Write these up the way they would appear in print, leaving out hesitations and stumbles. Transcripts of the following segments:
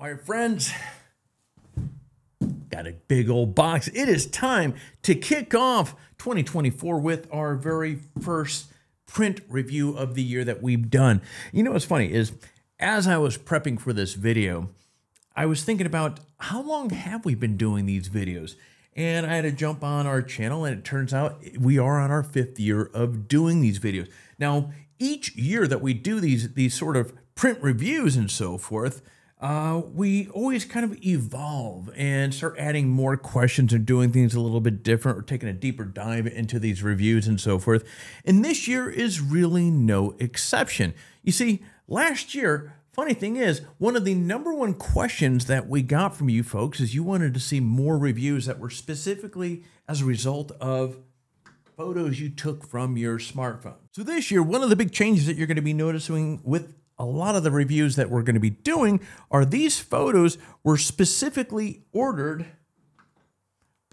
All right, friends, got a big old box. It is time to kick off 2024 with our very first print review of the year that we've done. You know what's funny is, as I was prepping for this video, I was thinking about how long have we been doing these videos? And I had to jump on our channel, and it turns out we are on our 5th year of doing these videos. Now, each year that we do these sort of print reviews and so forth, we always kind of evolve and start adding more questions and doing things a little bit different or taking a deeper dive into these reviews and so forth. And this year is really no exception. You see, last year, funny thing is, one of the #1 questions that we got from you folks is you wanted to see more reviews that were specifically as a result of photos you took from your smartphone. So this year, one of the big changes that you're going to be noticing with a lot of the reviews that we're going to be doing are these photos were specifically ordered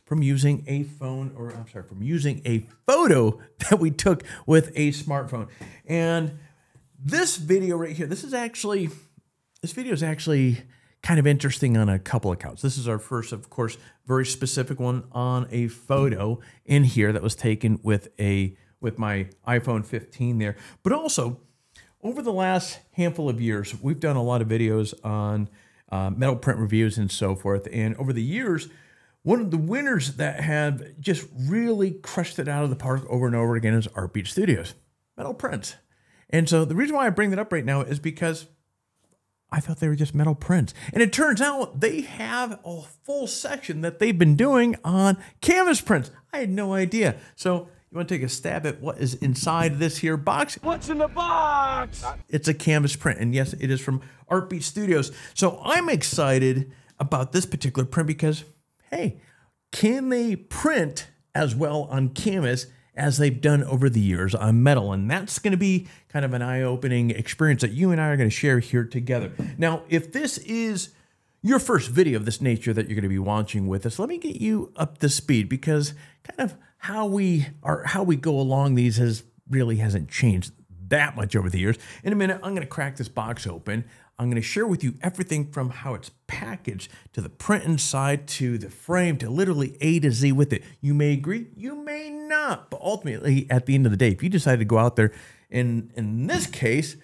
from using a phone, or I'm sorry, from using a photo that we took with a smartphone. And this video right here, this video is actually kind of interesting on a couple of counts. This is our first, of course, very specific one on a photo in here that was taken with my iPhone 15 there. But also, over the last handful of years, we've done a lot of videos on metal print reviews and so forth. And over the years, one of the winners that have just really crushed it out of the park over and over again is Artbeat Studios, metal prints. And so the reason why I bring that up right now is because I thought they were just metal prints. And it turns out they have a full section that they've been doing on canvas prints. I had no idea. So you want to take a stab at what is inside this here box? What's in the box? It's a canvas print. And yes, it is from Artbeat Studios. So I'm excited about this particular print because, hey, can they print as well on canvas as they've done over the years on metal? And that's going to be kind of an eye-opening experience that you and I are going to share here together. Now, if this is your first video of this nature that you're going to be watching with us, let me get you up to speed, because kind of how we go along these hasn't changed that much over the years. In a minute, I'm going to crack this box open. I'm going to share with you everything from how it's packaged to the print inside to the frame to literally A to Z with it. You may agree, you may not, but ultimately, at the end of the day, if you decide to go out there and, in this case,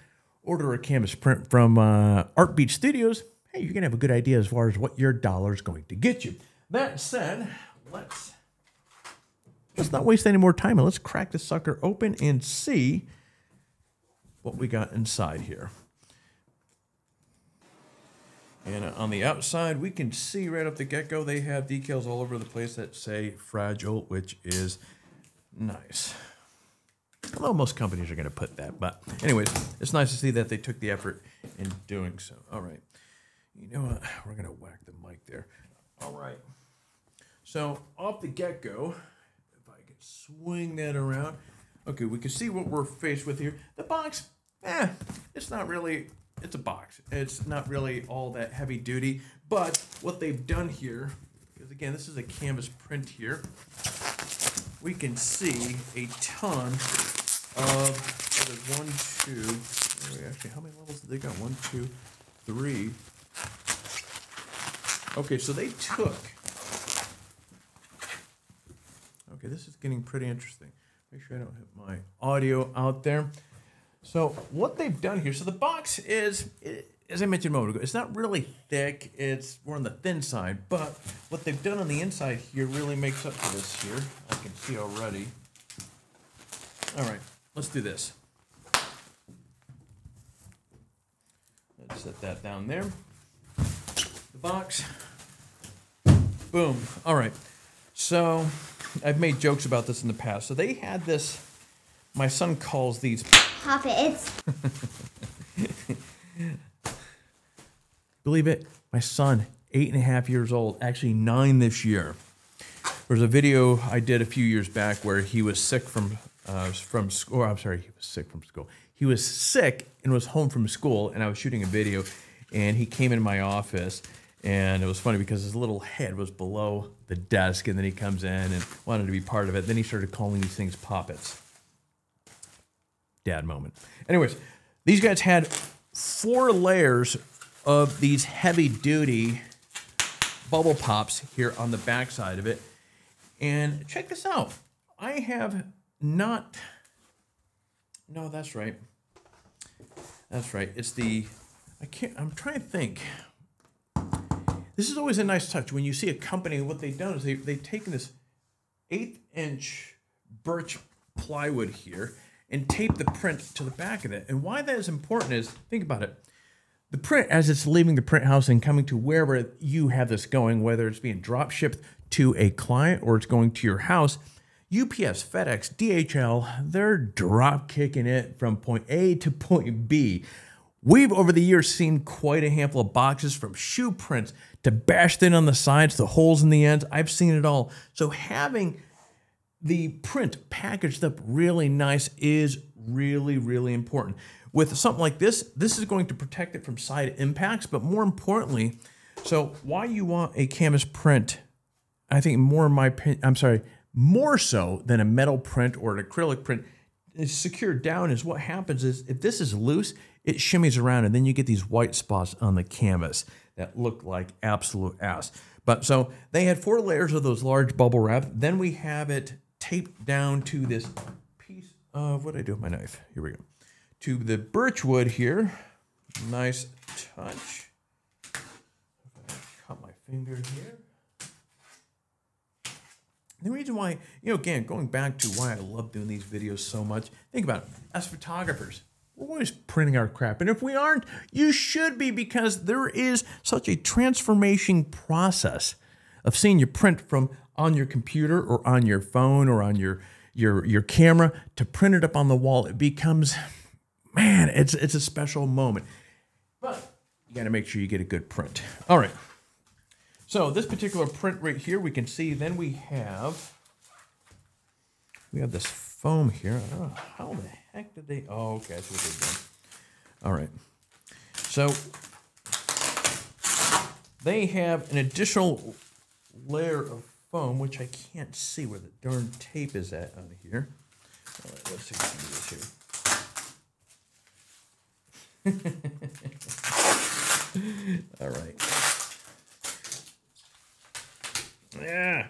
order a canvas print from Artbeat Studios, hey, you're going to have a good idea as far as what your dollar is going to get you. That said, let's not waste any more time, and let's crack this sucker open and see what we got inside here. And on the outside, we can see right off the get-go, they have decals all over the place that say fragile, which is nice. Although most companies are going to put that, but anyways, it's nice to see that they took the effort in doing so. All right. You know what? We're going to whack the mic there. All right. So off the get-go, if I can swing that around. Okay, we can see what we're faced with here. The box, it's not really, it's a box. It's not really all that heavy duty, but what they've done here, because again, this is a canvas print here, we can see a ton of, there's 1, 2, actually, how many levels did they got? 1, 2, 3. Okay, so they took, okay, this is getting pretty interesting. Make sure I don't hit my audio out there. So what they've done here, so the box is, as I mentioned a moment ago, it's not really thick, it's more on the thin side, but what they've done on the inside here really makes up for this here. I can see already. All right, let's do this. Let's set that down there. The box. Boom. All right. So I've made jokes about this in the past. So they had this, my son calls these puppets. Believe it, my son, 8.5 years old, actually 9 this year. There was a video I did a few years back where he was sick from school. I'm sorry, he was sick from school. He was sick and was home from school, and I was shooting a video, and he came in my office, and it was funny because his little head was below the desk, and then he comes in and wanted to be part of it. Then he started calling these things poppets. Dad moment. Anyways, these guys had 4 layers of these heavy duty bubble pops here on the back side of it. And check this out. I have not, no, that's right. That's right. It's the, I'm trying to think. This is always a nice touch. When you see a company, what they've done is they've taken this 1/8" birch plywood here and taped the print to the back of it. And why that is important is, think about it. The print, as it's leaving the print house and coming to wherever you have this going, whether it's being drop shipped to a client or it's going to your house, UPS, FedEx, DHL, they're drop kicking it from point A to point B. We've over the years seen quite a handful of boxes, from shoe prints to bashed in on the sides to holes in the ends. I've seen it all. So having the print packaged up really nice is really, really important. With something like this, this is going to protect it from side impacts, but more importantly, so why you want a canvas print, I think more so than a metal print or an acrylic print is secured down, is what happens is if this is loose, it shimmies around and then you get these white spots on the canvas that look like absolute ass. But so they had 4 layers of those large bubble wrap. Then we have it taped down to this piece of, what did I do with my knife? Here we go. To the birch wood here. Nice touch. Cut my finger here. The reason why, again, going back to why I love doing these videos so much, think about it. As photographers, we're always printing our crap. And if we aren't, you should be, because there is such a transformation process of seeing your print from on your computer or on your phone or on your camera to print it up on the wall. It becomes, man, it's a special moment. But you got to make sure you get a good print. All right. So this particular print right here, we can see, then we have this foam here. I don't know how the heck did they, oh, okay, that's what they've done. All right. So they have an additional layer of foam, which I can't see where the darn tape is at on here. All right, let's see if we can do this here. All right. Yeah.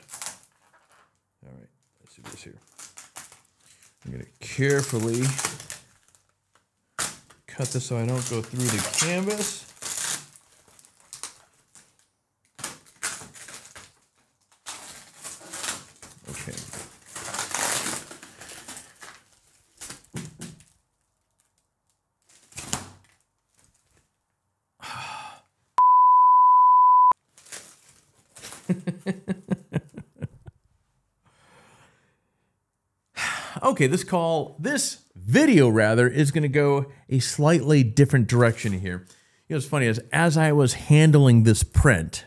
All right, let's do this here. I'm going to carefully cut this so I don't go through the canvas. Okay. Okay, this video rather is going to go a slightly different direction here. What's funny is, as I was handling this print,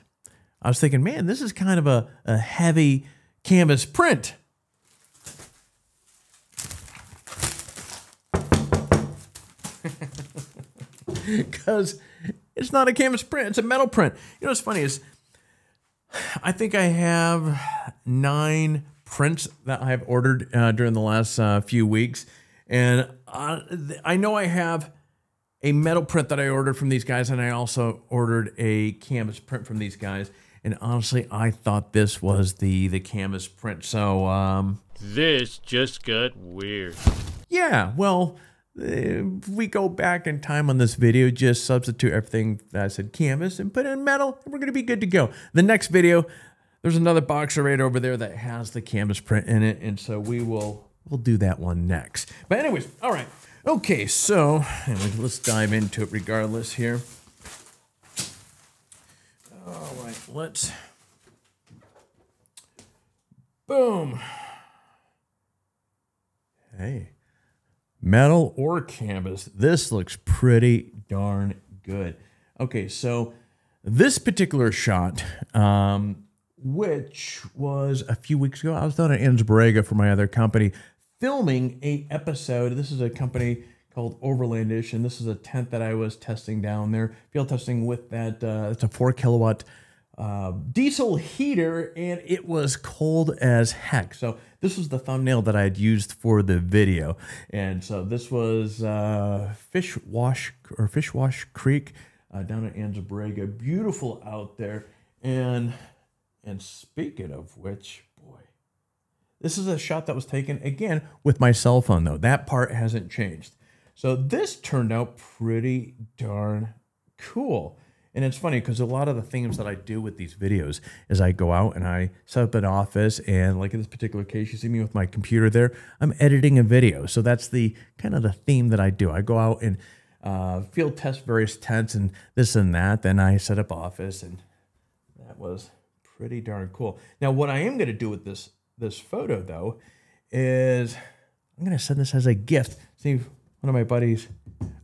I was thinking, man, this is kind of a heavy canvas print. Because it's not a canvas print, it's a metal print. What's funny is, I think I have 9 prints that I've ordered during the last few weeks. And I know I have a metal print that I ordered from these guys, and I also ordered a canvas print from these guys. And honestly, I thought this was the canvas print. So this just got weird. Yeah, well, if we go back in time on this video, just substitute everything that I said canvas and put it in metal, and we're going to be good to go. The next video, there's another boxer right over there that has the canvas print in it, and so we'll do that one next. But anyways, all right. Okay, so anyways, let's dive into it regardless here. All right, let's... Boom. Hey. Metal or canvas, this looks pretty darn good. Okay, so this particular shot, which was a few weeks ago, I was down at Ansberga for my other company, filming a episode. This is a company called Overlandish, and this is a tent that I was testing down there, field testing with that. It's a 4 kilowatt diesel heater, and it was cold as heck. So this was the thumbnail that I had used for the video. And so this was Fish Wash Creek. down at Anza-Borrega. Beautiful out there. And speaking of which, boy, this is a shot that was taken, again, with my cell phone, though. That part hasn't changed. So this turned out pretty darn cool. And it's funny because a lot of the things that I do with these videos is I go out and I set up an office, and like in this particular case, you see me with my computer there, I'm editing a video. So that's the kind of the theme that I do. I go out and field test various tents and this and that. Then I set up office, and that was pretty darn cool. Now, what I am going to do with this photo, though, is I'm going to send this as a gift. See, one of my buddies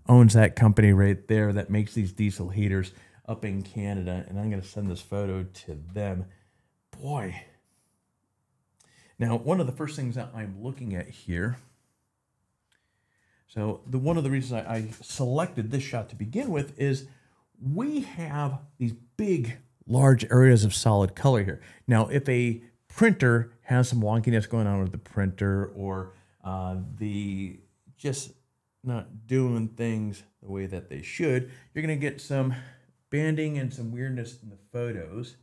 owns that company right there that makes these diesel heaters up in Canada, and I'm going to send this photo to them. Boy. Now, one of the first things that I'm looking at here, so one of the reasons I selected this shot to begin with is we have these big, large areas of solid color here. Now, if a printer has some wonkiness going on with the printer, or the just not doing things the way that they should, you're going to get some banding and some weirdness in the photos.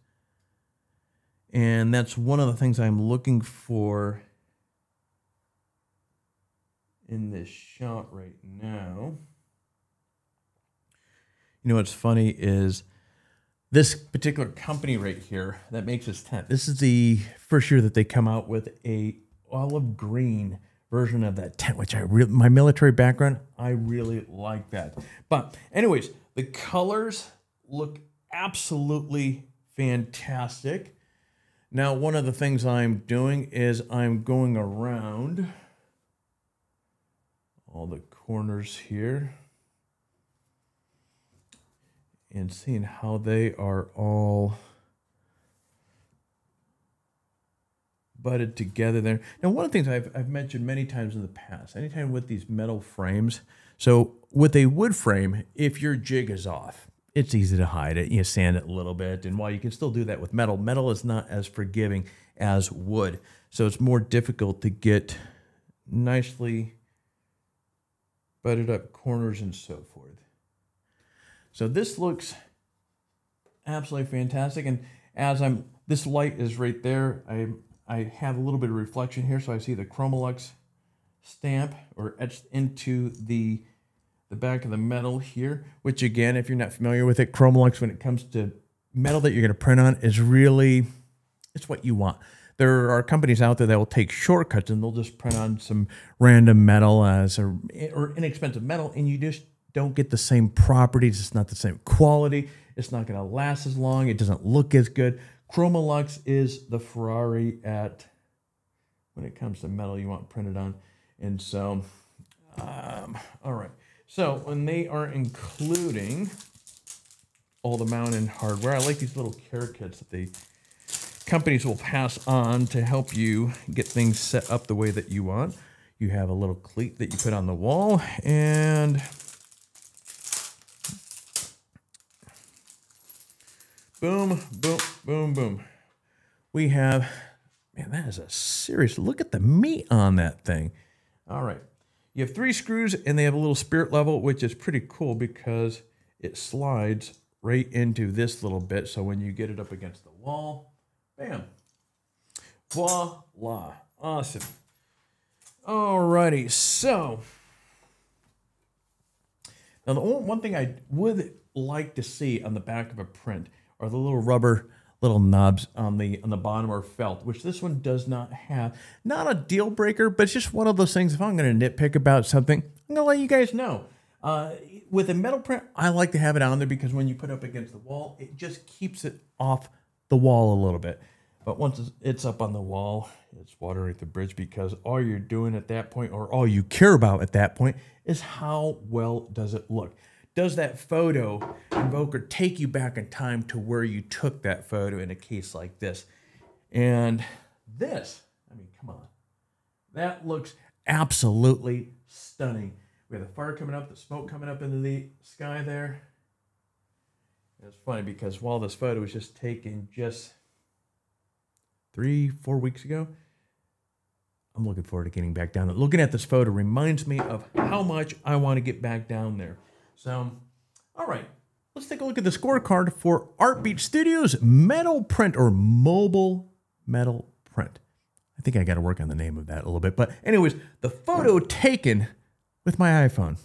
And that's one of the things I'm looking for in this shot right now. You know what's funny is this particular company right here that makes this tent, this is the first year that they come out with a olive green version of that tent, which my military background, I really like that. But anyways, the colors look absolutely fantastic. Now, one of the things I'm doing is I'm going around all the corners here and seeing how they are all butted together there. Now, one of the things I've mentioned many times in the past, anytime with these metal frames, so with a wood frame, if your jig is off, it's easy to hide it. You sand it a little bit, and while you can still do that with metal, metal is not as forgiving as wood. So it's more difficult to get nicely butted up corners and so forth. So this looks absolutely fantastic. And as this light is right there, I have a little bit of reflection here, so I see the Chromolux stamp or etched into the back of the metal here, which again, if you're not familiar with it, Chromolux, when it comes to metal that you're going to print on, is really, it's what you want. There are companies out there that will take shortcuts and they'll just print on some random metal or inexpensive metal, and you just don't get the same properties. It's not the same quality. It's not going to last as long. It doesn't look as good. Chromolux is the Ferrari when it comes to metal you want printed on. And so, all right. So when they are including all the mounting hardware, I like these little care kits that the companies will pass on to help you get things set up the way that you want. You have a little cleat that you put on the wall, and boom, boom, boom, boom. We have, man, that is a serious, look at the meat on that thing. All right. You have 3 screws, and they have a little spirit level, which is pretty cool because it slides right into this little bit. So when you get it up against the wall, bam, voila, awesome. Alrighty, so now the one thing I would like to see on the back of a print are the little rubber little knobs on the bottom, or felt, which this one does not have. Not a deal breaker, but it's just one of those things. If I'm going to nitpick about something, I'm going to let you guys know. With a metal print, I like to have it on there because when you put it up against the wall, it just keeps it off the wall a little bit. But once it's up on the wall, it's water underneath the bridge, because all you're doing at that point, or all you care about at that point, is how well does it look. Does that photo invoke or take you back in time to where you took that photo in a case like this? And this, I mean, come on. That looks absolutely stunning. We have the fire coming up, the smoke coming up into the sky there. And it's funny because while this photo was just taken just 3-4 weeks ago, I'm looking forward to getting back down there. Looking at this photo reminds me of how much I want to get back down there. So, all right, let's take a look at the scorecard for Artbeat Studios metal print or mobile metal print. I think I got to work on the name of that a little bit. But anyways, the photo taken with my iPhone.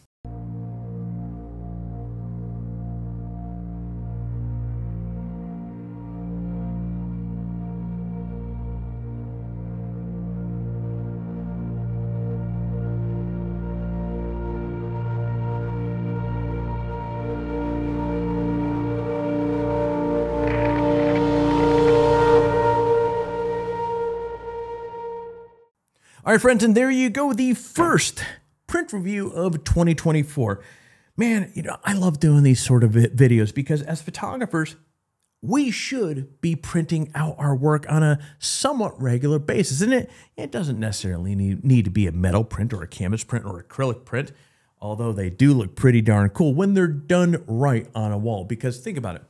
All right, friends, and there you go, the first print review of 2024. Man, I love doing these sort of videos because as photographers, we should be printing out our work on a somewhat regular basis. And it doesn't necessarily need to be a metal print or a canvas print or acrylic print, although they do look pretty darn cool when they're done right on a wall. Because think about it,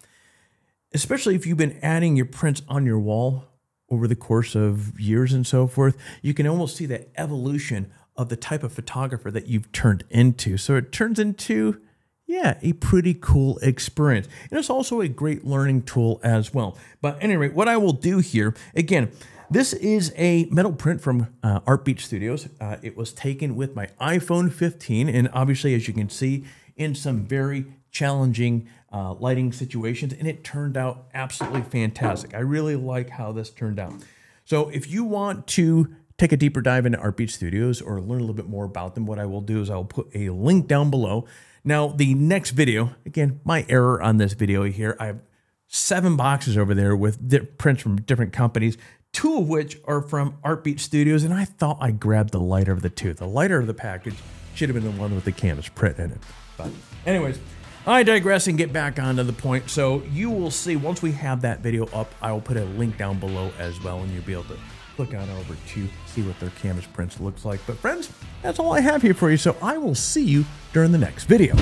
especially if you've been adding your prints on your wall over the course of years and so forth, you can almost see the evolution of the type of photographer that you've turned into. So it turns into, yeah, a pretty cool experience. And it's also a great learning tool as well. But anyway, what I will do here, again, this is a metal print from Artbeat Studios. It was taken with my iPhone 15. And obviously, as you can see, in some very challenging lighting situations, and it turned out absolutely fantastic. I really like how this turned out. So if you want to take a deeper dive into Artbeat Studios or learn a little bit more about them, what I will do is I'll put a link down below. Now, the next video, again, my error on this video here, I have 7 boxes over there with prints from different companies, 2 of which are from Artbeat Studios, and I thought I grabbed the lighter of the 2. The lighter of the package should have been the one with the canvas print in it. But anyways, I digress and get back onto the point. So you will see once we have that video up, I will put a link down below as well, and you'll be able to click on over to see what their canvas prints looks like. But friends, that's all I have here for you. So I will see you during the next video.